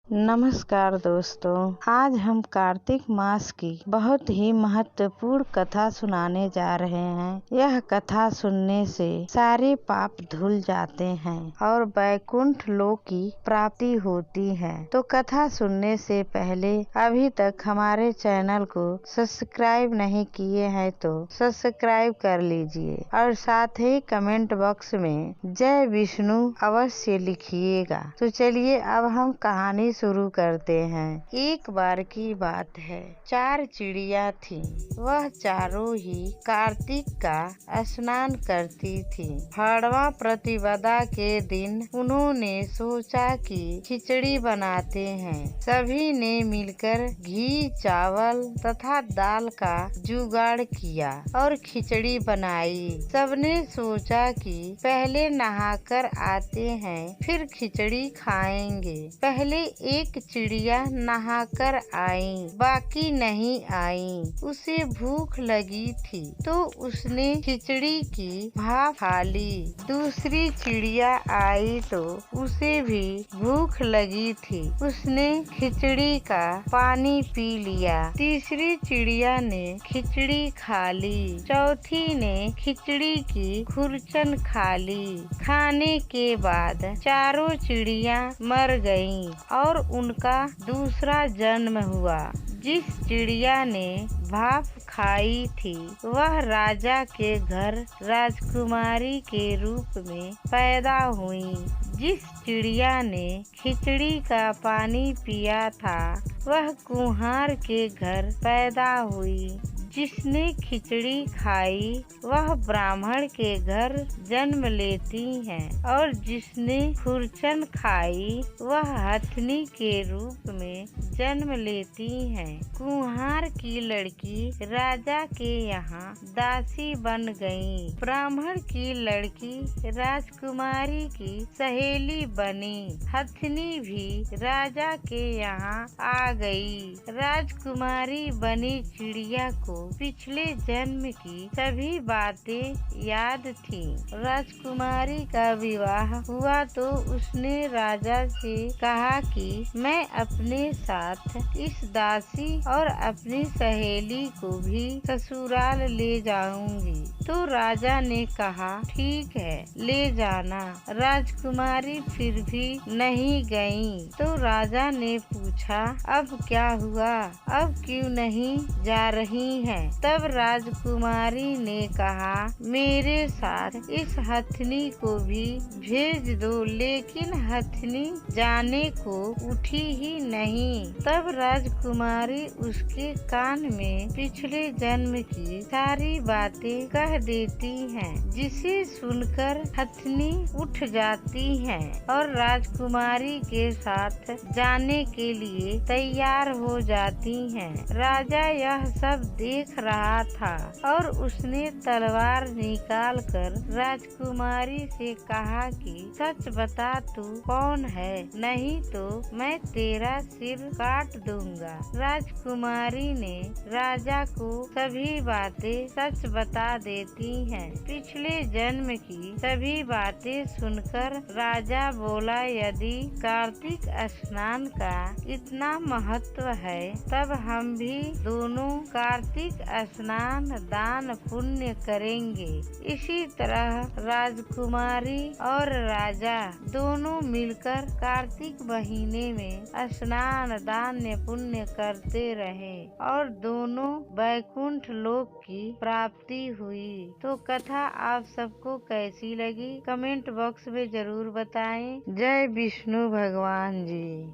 नमस्कार दोस्तों, आज हम कार्तिक मास की बहुत ही महत्वपूर्ण कथा सुनाने जा रहे हैं। यह कथा सुनने से सारे पाप धुल जाते हैं और वैकुंठ लोक की प्राप्ति होती है। तो कथा सुनने से पहले अभी तक हमारे चैनल को सब्सक्राइब नहीं किए हैं तो सब्सक्राइब कर लीजिए और साथ ही कमेंट बॉक्स में जय विष्णु अवश्य लिखिएगा। तो चलिए अब हम कहानी शुरू करते हैं। एक बार की बात है, 4 चिड़िया थी। वह चारों ही कार्तिक का स्नान करती थी। हड़वा प्रतिपदा के दिन उन्होंने सोचा कि खिचड़ी बनाते हैं। सभी ने मिलकर घी, चावल तथा दाल का जुगाड़ किया और खिचड़ी बनाई। सबने सोचा कि पहले नहाकर आते हैं, फिर खिचड़ी खाएंगे। पहले एक चिड़िया नहाकर आई, बाकी नहीं आई। उसे भूख लगी थी तो उसने खिचड़ी की भाप खा ली। दूसरी चिड़िया आई तो उसे भी भूख लगी थी, उसने खिचड़ी का पानी पी लिया। तीसरी चिड़िया ने खिचड़ी खा ली। चौथी ने खिचड़ी की खुरचन खा ली। खाने के बाद चारों चिड़िया मर गईं और उनका दूसरा जन्म हुआ। जिस चिड़िया ने भाप खाई थी वह राजा के घर राजकुमारी के रूप में पैदा हुई। जिस चिड़िया ने खिचड़ी का पानी पिया था वह कुम्हार के घर पैदा हुई। जिसने खिचड़ी खाई वह ब्राह्मण के घर जन्म लेती है और जिसने खुरचन खाई वह हथनी के रूप में जन्म लेती है। कुम्हार की लड़की राजा के यहाँ दासी बन गई। ब्राह्मण की लड़की राजकुमारी की सहेली बनी। हथनी भी राजा के यहाँ आ गई। राजकुमारी बनी चिड़िया को पिछले जन्म की सभी बातें याद थी। राजकुमारी का विवाह हुआ तो उसने राजा से कहा कि मैं अपने साथ इस दासी और अपनी सहेली को भी ससुराल ले जाऊंगी। तो राजा ने कहा ठीक है, ले जाना। राजकुमारी फिर भी नहीं गई। तो राजा ने पूछा अब क्या हुआ, अब क्यों नहीं जा रही हैं? तब राजकुमारी ने कहा मेरे साथ इस हथनी को भी भेज दो, लेकिन हथनी जाने को उठी ही नहीं। तब राजकुमारी उसके कान में पिछले जन्म की सारी बातें कह देती हैं, जिसे सुनकर हथनी उठ जाती है और राजकुमारी के साथ जाने के लिए तैयार हो जाती हैं। राजा यह सब देख रहा था और उसने तलवार निकाल कर राजकुमारी से कहा कि सच बता तू कौन है, नहीं तो मैं तेरा सिर काट दूंगा। राजकुमारी ने राजा को सभी बातें सच बता देती हैं। पिछले जन्म की सभी बातें सुनकर राजा बोला यदि कार्तिक स्नान का इतना महत्व है तब हम भी दोनों कार्तिक स्नान दान पुण्य करेंगे। इसी तरह राजकुमारी और राजा दोनों मिलकर कार्तिक महीने में स्नान दान पुण्य करते रहे और दोनों वैकुंठ लोक की प्राप्ति हुई। तो कथा आप सबको कैसी लगी कमेंट बॉक्स में जरूर बताएं। जय विष्णु भगवान जी।